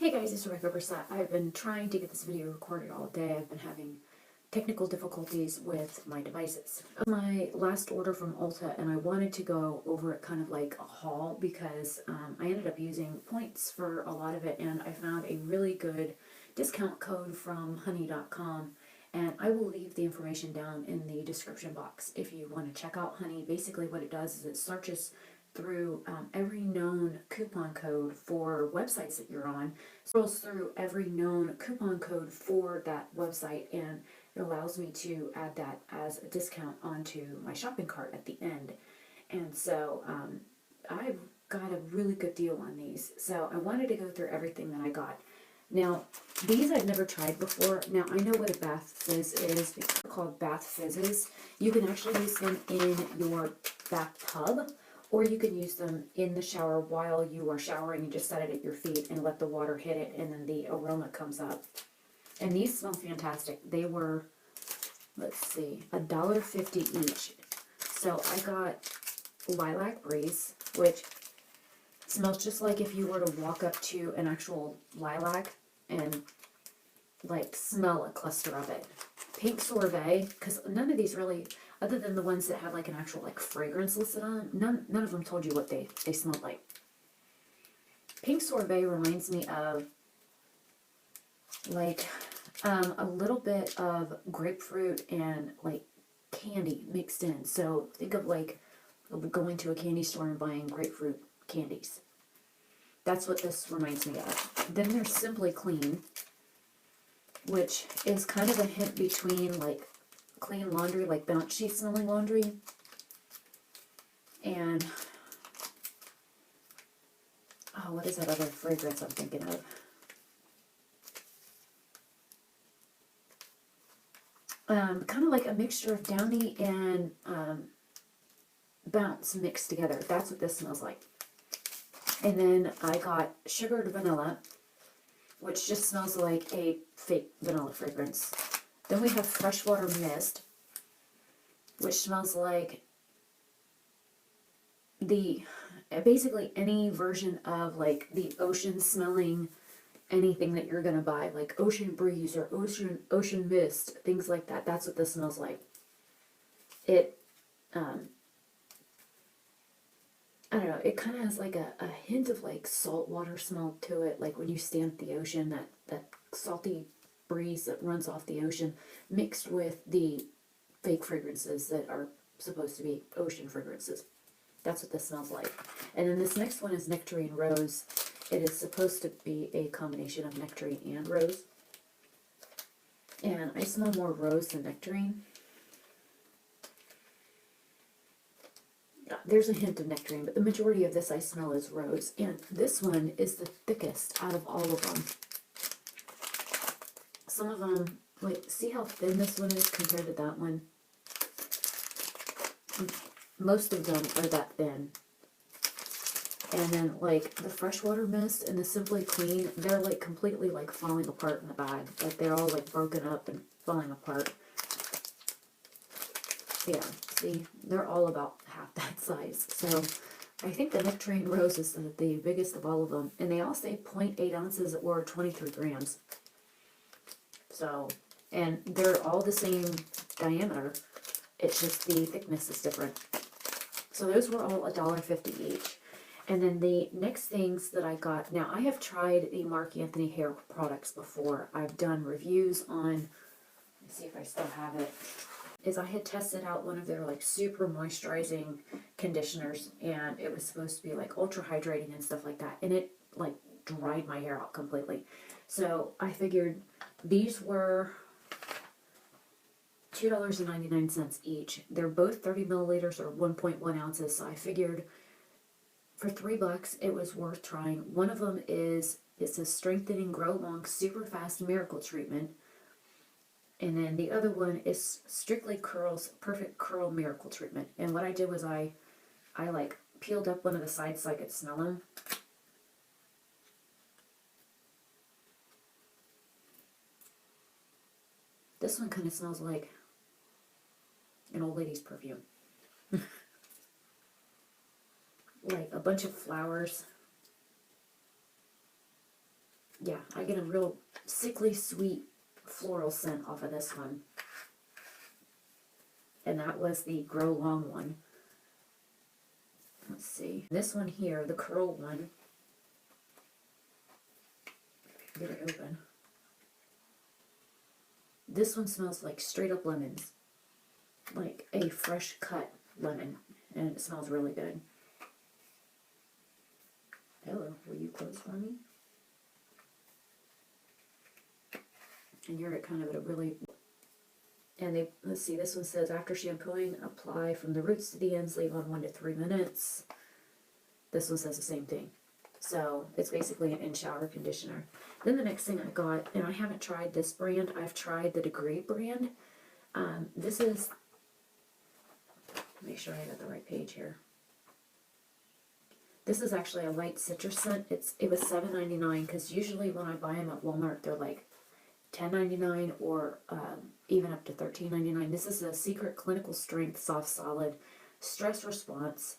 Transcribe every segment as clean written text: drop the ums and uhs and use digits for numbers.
Hey guys, it's Oberstadt. I've been trying to get this video recorded all day. I've been having technical difficulties with my devices. My last order from Ulta, and I wanted to go over it kind of like a haul because I ended up using points for a lot of it, and I found a really good discount code from honey.com, and I will leave the information down in the description box if you want to check out Honey. Basically what it does is it searches through every known coupon code for websites that you're on, scrolls through every known coupon code for that website, and it allows me to add that as a discount onto my shopping cart at the end. And so I've got a really good deal on these, so I wanted to go through everything that I got. Now, these I've never tried before. Now, I know what a bath fizz is. They're called bath fizzes. You can actually use them in your bathtub, or you can use them in the shower while you are showering and just set it at your feet and let the water hit it, and then the aroma comes up. And these smell fantastic. They were, let's see, $1.50 each. So I got Lilac Breeze, which smells just like if you were to walk up to an actual lilac and like smell a cluster of it. Pink Sorbet, because none of these really, other than the ones that have like an actual like fragrance listed on them, none of them told you what they smelled like. Pink Sorbet reminds me of like a little bit of grapefruit and like candy mixed in. So think of like going to a candy store and buying grapefruit candies. That's what this reminds me of. Then there's Simply Clean, which is kind of a hint between like clean laundry, like bounce sheet smelling laundry, and oh, what is that other fragrance I'm thinking of? Kind of like a mixture of Downy and Bounce mixed together. That's what this smells like. And then I got Sugared Vanilla, which just smells like a fake vanilla fragrance. Then we have Freshwater Mist, which smells like basically any version of like the ocean smelling anything that you're gonna buy, like Ocean Breeze or Ocean Mist, things like that. That's what this smells like. It I don't know, it kind of has like a hint of like saltwater smell to it, like when you stand at the ocean, that salty breeze that runs off the ocean, mixed with the fake fragrances that are supposed to be ocean fragrances. That's what this smells like. And then this next one is Nectarine Rose. It is supposed to be a combination of nectarine and rose. And I smell more rose than nectarine. There's a hint of nectarine, but the majority of this I smell is rose. And this one is the thickest out of all of them. Some of them, like, see how thin this one is compared to that one? Most of them are that thin. And then, like, the Freshwater Mist and the Simply Clean, they're, like, completely, like, falling apart in the bag. Like, they're all, like, broken up and falling apart. Yeah, see, they're all about half that size. So I think the Nectarine Rose is the biggest of all of them. And they all say 0.8 ounces or 23 grams. So, and they're all the same diameter. It's just the thickness is different. So those were all $1.50 each. And then the next things that I got, now I have tried the Marc Anthony hair products before. I've done reviews on, let me see if I still have it. Is I had tested out one of their like super moisturizing conditioners, and it was supposed to be like ultra hydrating and stuff like that, and it like dried my hair out completely. So I figured these were $2.99 each. They're both 30 milliliters or 1.1 ounces, so I figured for $3 it was worth trying. One of them is, it says Strengthening Grow Long Super Fast Miracle Treatment. And then the other one is Strictly Curls Perfect Curl Miracle Treatment. And what I did was I like peeled up one of the sides so I could smell them. This one kind of smells like an old lady's perfume. Like a bunch of flowers. yeah, I get a real sickly sweet floral scent off of this one. And that was the Grow Long one. Let's see. This one here, the curl one. Get it open. This one smells like straight up lemons. Like a fresh cut lemon. And it smells really good. Hello, will you close for me? And you're at kind of at a really... And they, let's see, this one says, after shampooing, apply from the roots to the ends, leave on 1 to 3 minutes. This one says the same thing. So it's basically an in-shower conditioner. Then the next thing I got, and I haven't tried this brand, I've tried the Degree brand. This is, make sure I got the right page here. This is actually a light citrus scent. It was $7.99 because usually when I buy them at Walmart, they're like $10.99 or even up to $13.99. This is a Secret Clinical Strength Soft Solid Stress Response,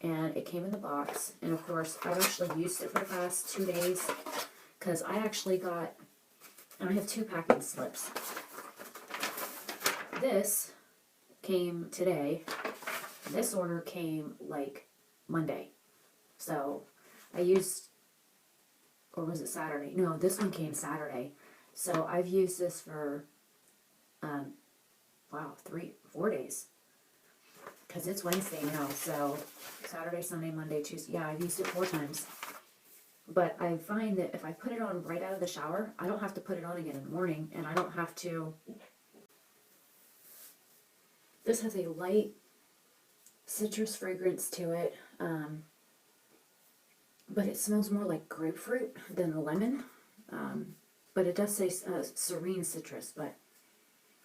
and it came in the box. And of course, I've actually used it for the past 2 days because I actually got, and I have 2 packing slips. This came today. This order came like Monday. So I used, or was it Saturday? No, this one came Saturday. So I've used this for, wow, 4 days. Because it's Wednesday now, so Saturday, Sunday, Monday, Tuesday. Yeah, I've used it 4 times. But I find that if I put it on right out of the shower, I don't have to put it on again in the morning, and I don't have to... This has a light citrus fragrance to it, but it smells more like grapefruit than lemon. But it does say serene citrus, but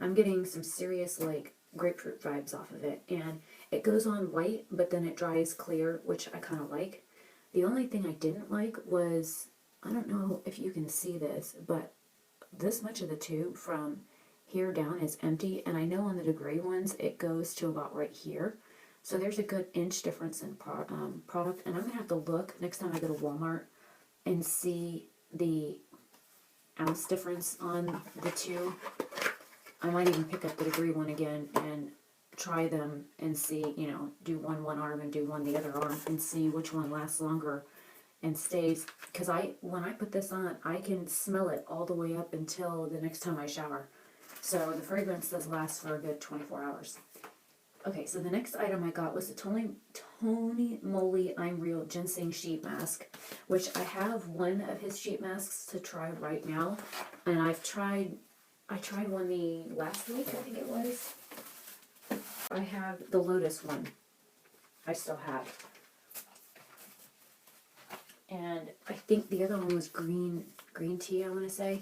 I'm getting some serious like grapefruit vibes off of it. And it goes on white, but then it dries clear, which I kind of like. The only thing I didn't like was, I don't know if you can see this, but this much of the tube from here down is empty. And I know on the Degree ones, it goes to about right here. So there's a good inch difference in product. And I'm going to have to look next time I go to Walmart and see the ounce difference on the 2. I might even pick up the Degree one again and try them and see, you know, do one arm and do one the other arm and see which one lasts longer and stays. Because when I put this on, I can smell it all the way up until the next time I shower. So the fragrance does last for a good 24 hours. Okay, so the next item I got was the Tony Moly I'm Real Ginseng Sheet Mask, which I have one of his sheet masks to try right now. And I tried one the last week, I think it was. I have the Lotus one. I still have. And I think the other one was green tea, I want to say.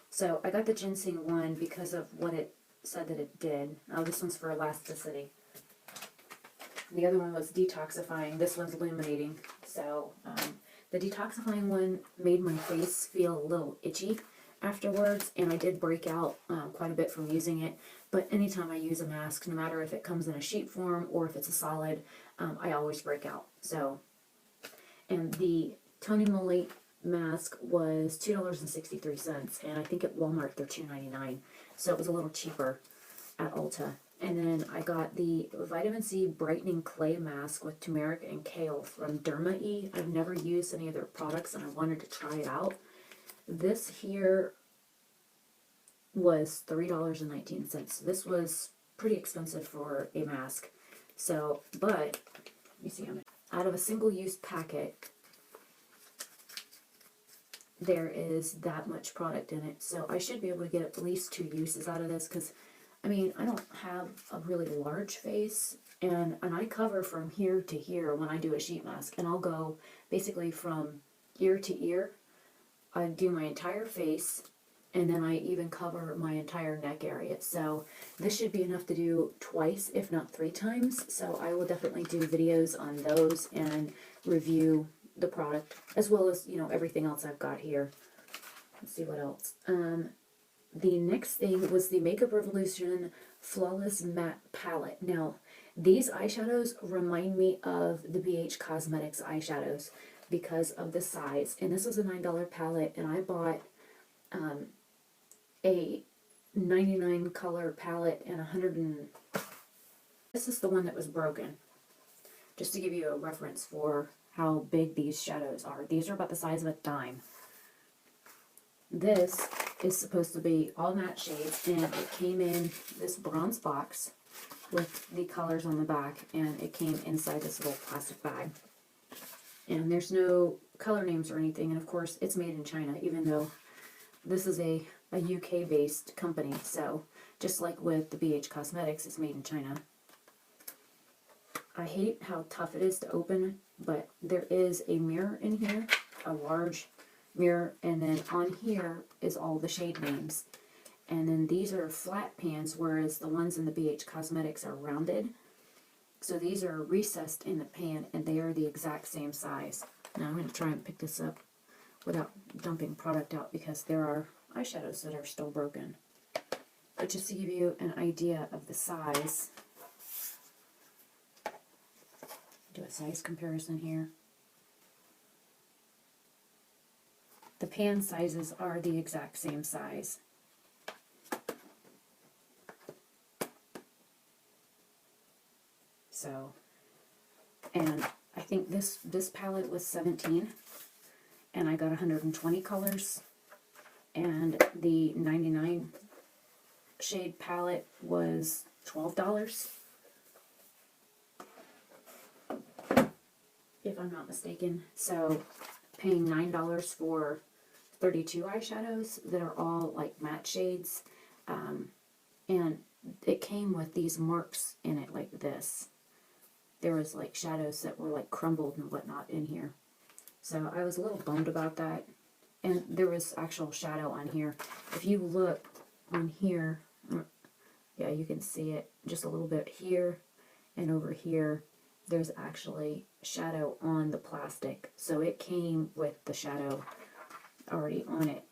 So I got the ginseng one because of what it said that it did. This one's for elasticity. The other one was detoxifying. This one's illuminating. So the detoxifying one made my face feel a little itchy afterwards, and I did break out quite a bit from using it. But anytime I use a mask, no matter if it comes in a sheet form or if it's a solid, I always break out. So, and the Tony Moly mask was $2.63, and I think at Walmart they're $2.99, so it was a little cheaper at Ulta. And then I got the Vitamin C Brightening Clay Mask with turmeric and kale from Derma E. I've never used any of their products, and I wanted to try it out. This here was $3.19. This was pretty expensive for a mask. So, but, let me see, out of a single-use packet, there is that much product in it. So I should be able to get at least 2 uses out of this, because, I mean, I don't have a really large face, and I cover from here to here when I do a sheet mask, and I'll go basically from ear to ear. I do my entire face, and then I even cover my entire neck area. So this should be enough to do twice, if not 3 times. So I will definitely do videos on those and review the product, as well as, you know, everything else I've got here. Let's see what else. The next thing was the Makeup Revolution Flawless Matte Palette. Now, these eyeshadows remind me of the BH Cosmetics eyeshadows. because of the size. And this was a $9 palette, and I bought a 99 color palette and 100 and... This is the one that was broken. Just to give you a reference for how big these shadows are. These are about the size of a dime. This is supposed to be all matte shades, and it came in this bronze box with the colors on the back, and it came inside this little plastic bag. And there's no color names or anything, and of course it's made in China, even though this is a UK based company. So just like with the BH Cosmetics, it's made in China. I hate how tough it is to open, but there is a mirror in here, a large mirror, and then on here is all the shade names. And then these are flat pans, whereas the ones in the BH Cosmetics are rounded. So these are recessed in the pan, and they are the exact same size. Now I'm going to try and pick this up without dumping product out, because there are eyeshadows that are still broken. But just to give you an idea of the size, do a size comparison here. The pan sizes are the exact same size. So, and I think this palette was $17, and I got 120 colors, and the 99 shade palette was $12, if I'm not mistaken. So paying $9 for 32 eyeshadows that are all like matte shades, and it came with these marks in it like this. There was like shadows that were like crumbled and whatnot in here. So I was a little bummed about that. And there was actual shadow on here. If you look on here, yeah, you can see it just a little bit here and over here. There's actually shadow on the plastic. So it came with the shadow already on it.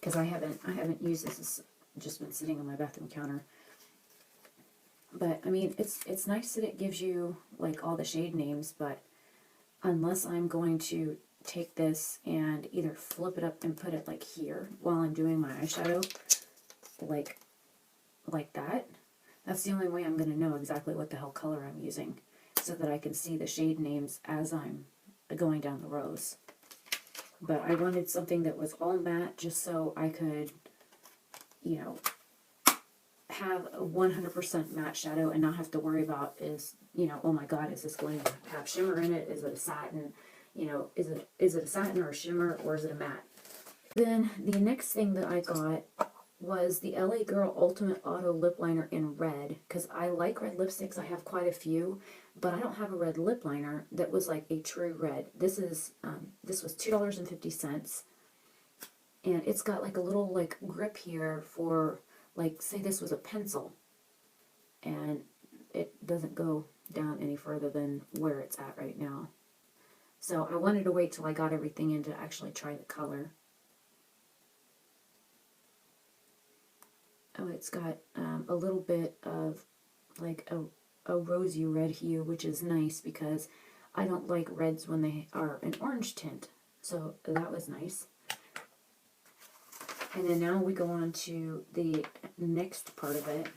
Because I haven't used this. It's just been sitting on my bathroom counter. But I mean, it's nice that it gives you like all the shade names, but unless I'm going to take this and either flip it up and put it like here while I'm doing my eyeshadow, like that, that's the only way I'm going to know exactly what the hell color I'm using, so that I can see the shade names as I'm going down the rows. But I wanted something that was all matte, just so I could, you know, have a 100% matte shadow and not have to worry about is, you know, oh my god, is this going to have shimmer in it? Is it a satin? You know, is it a satin or a shimmer, or is it a matte? Then the next thing that I got was the LA Girl Ultimate Auto Lip Liner in red, because I like red lipsticks. I have quite a few, but I don't have a red lip liner that was like a true red. This was $2.50, and it's got like a little like grip here for, like, say this was a pencil, and it doesn't go down any further than where it's at right now. So I wanted to wait till I got everything in to actually try the color. Oh, it's got a little bit of like a rosy red hue, which is nice because I don't like reds when they are an orange tint. So that was nice. And then now we go on to the next part of it,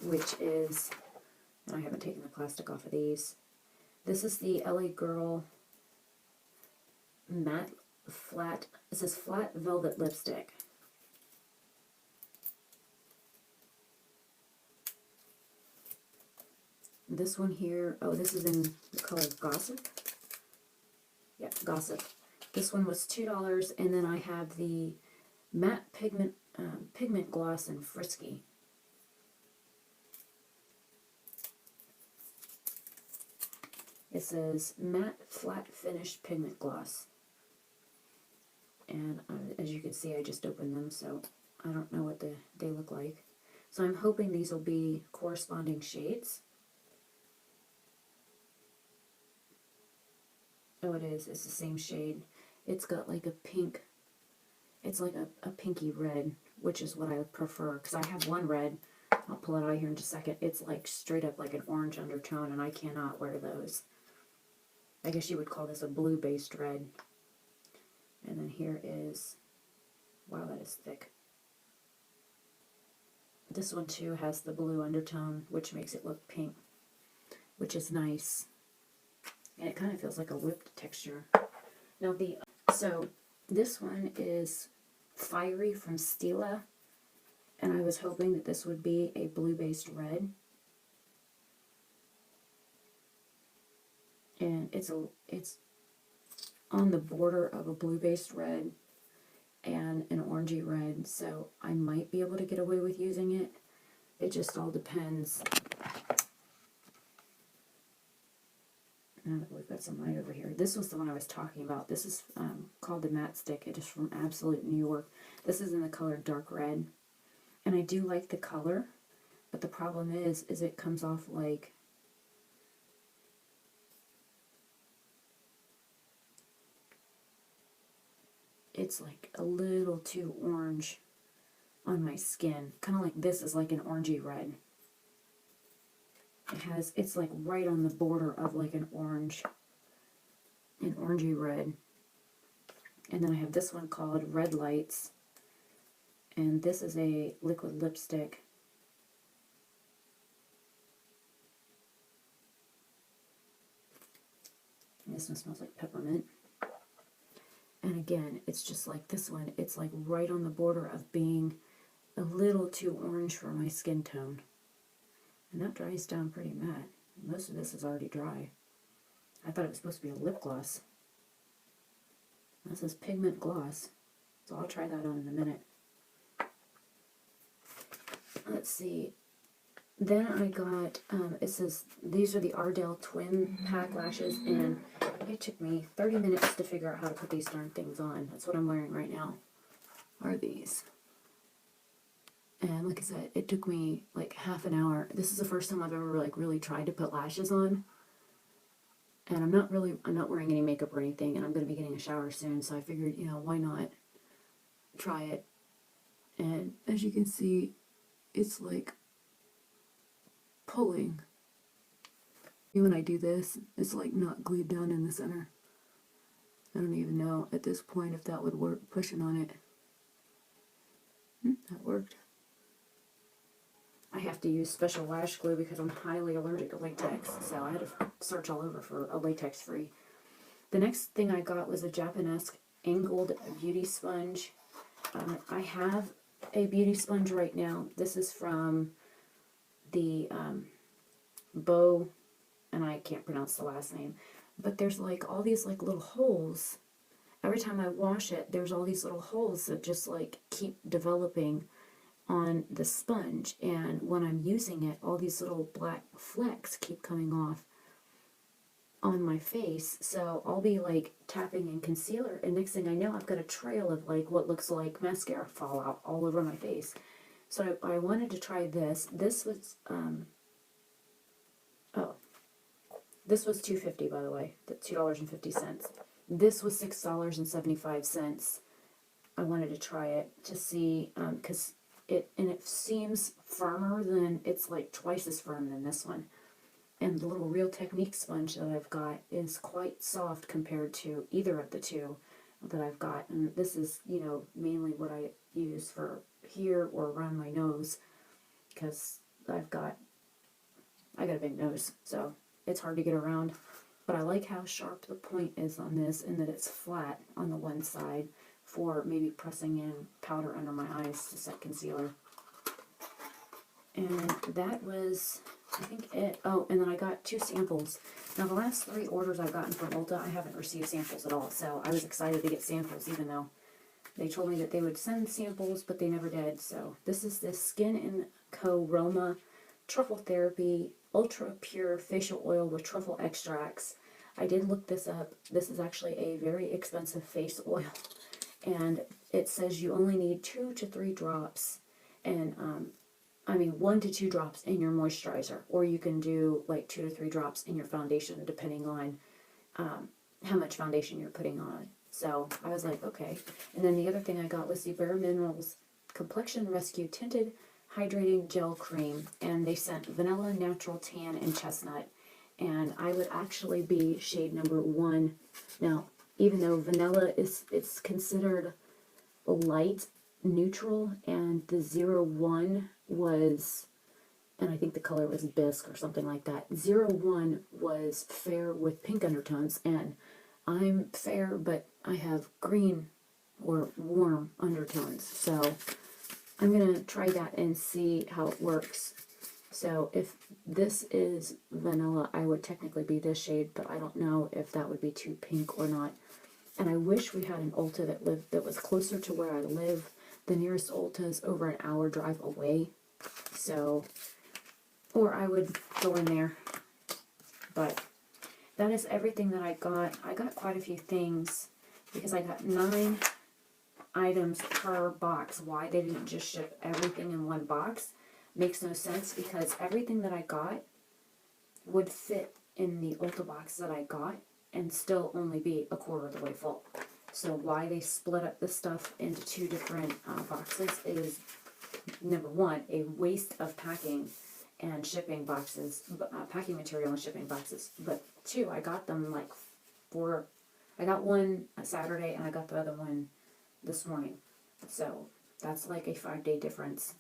which is, I haven't taken the plastic off of these. This is the LA Girl Matte Flat, it says Flat Velvet Lipstick. This one here, oh, this is in the color Gossip. Yeah, Gossip. This one was $2, and then I have the Matte Pigment Gloss in Frisky. It says Matte Flat Finish Pigment Gloss. And as you can see, I just opened them, so I don't know what they look like. So I'm hoping these will be corresponding shades. Oh, it is. It's the same shade. It's got like a pink, it's like a pinky red, which is what I would prefer, because I have one red. I'll pull it out here in just a second. It's like straight up like an orange undertone, and I cannot wear those. I guess you would call this a blue-based red. And then here is, wow, that is thick. This one too has the blue undertone, which makes it look pink, which is nice. And it kind of feels like a whipped texture. Now so this one is Fiery from Stila, and I was hoping that this would be a blue-based red. And it's on the border of a blue-based red and an orangey red, so I might be able to get away with using it. It just all depends. Now that we've got some light over here. This was the one I was talking about. This is called the Matte Stick. It is from Absolute New York. This is in the color dark red. And I do like the color, but the problem is it comes off like it's like a little too orange on my skin. Kind of like this is like an orangey red. It's like right on the border of like an orangey red. And then I have this one called Red Lights. And this is a liquid lipstick. And this one smells like peppermint. And again, it's just like this one. It's like right on the border of being a little too orange for my skin tone. And that dries down pretty matte. Most of this is already dry. I thought it was supposed to be a lip gloss. This is pigment gloss. So I'll try that on in a minute. Let's see. Then I got, it says, these are the Ardell Twin Pack Lashes, and it took me 30 minutes to figure out how to put these darn things on. That's what I'm wearing right now, are these. And like I said, it took me like half an hour. This is the first time I've ever like really tried to put lashes on. And I'm not wearing any makeup or anything, and I'm going to be getting a shower soon, so I figured, you know, why not try it. And as you can see, it's like pulling. When I do this, it's like not glued down in the center. I don't even know at this point if that would work, pushing on it. That worked. I have to use special lash glue because I'm highly allergic to latex, so I had to search all over for a latex-free. The next thing I got was a Japanesque angled beauty sponge. I have a beauty sponge right now. This is from the Bow, and I can't pronounce the last name, but there's like all these like little holes. Every time I wash it, there's all these little holes that just like keep developing on the sponge, and when I'm using it, all these little black flecks keep coming off on my face. So I'll be like tapping in concealer, and next thing I know, I've got a trail of like what looks like mascara fallout all over my face. So I wanted to try this. This was this was $2.50, by the way. That's $2.50. This was $6.75. I wanted to try it to see, because it seems firmer than, it's like twice as firm than this one. And the little Real Technique sponge that I've got is quite soft compared to either of the two that I've got. And this is, you know, mainly what I use for here or around my nose, because I got a big nose, so it's hard to get around. But I like how sharp the point is on this, and that it's flat on the one side for maybe pressing in powder under my eyes to set concealer. And that was, I think, it. Oh, and then I got 2 samples. Now, the last 3 orders I've gotten from Ulta, I haven't received samples at all, so I was excited to get samples, even though they told me that they would send samples, but they never did. So this is the Skin & Co. Roma Truffle Therapy Ultra Pure Facial Oil with Truffle Extracts. I did look this up. This is actually a very expensive face oil, and it says you only need 2 to 3 drops, and 1 to 2 drops in your moisturizer, or you can do like 2 to 3 drops in your foundation, depending on how much foundation you're putting on. So I was like, okay. And then the other thing I got was the Bare Minerals Complexion Rescue Tinted Hydrating Gel Cream, and they sent vanilla, natural tan, and chestnut. and I would actually be shade number 1. Now, even though vanilla it's considered light neutral, and the 01 was, and I think the color was bisque or something like that. 01 was fair with pink undertones, and I'm fair, but I have green or warm undertones. So I'm going to try that and see how it works. So if this is vanilla, I would technically be this shade, but I don't know if that would be too pink or not. And I wish we had an Ulta that was closer to where I live. The nearest Ulta is over an hour drive away. So, or I would go in there. But that is everything that I got. I got quite a few things because I got 9 items per box. Why they didn't just ship everything in one box makes no sense, because everything that I got would fit in the Ulta box that I got and still only be a quarter of the way full. So why they split up the stuff into 2 different boxes is, number 1, a waste of packing and shipping boxes, packing material and shipping boxes. But 2, I got them like I got one Saturday and I got the other one this morning. So that's like a 5-day difference,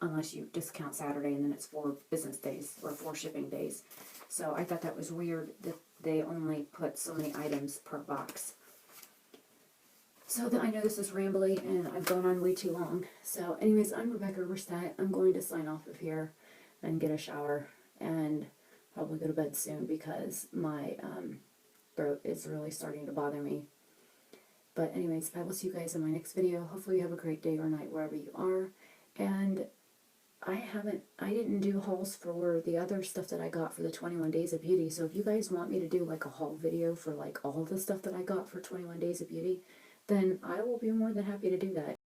unless you discount Saturday, and then it's 4 business days or 4 shipping days. So I thought that was weird that they only put so many items per box. So I know this is rambly and I've gone on way too long. So anyways, I'm Rebecca Oberstadt. I'm going to sign off of here and get a shower and probably go to bed soon, because my throat is really starting to bother me. But anyways, I will see you guys in my next video. Hopefully you have a great day or night wherever you are. And I didn't do hauls for the other stuff that I got for the 21 Days of Beauty. So if you guys want me to do like a haul video for like all the stuff that I got for 21 Days of Beauty, then I will be more than happy to do that.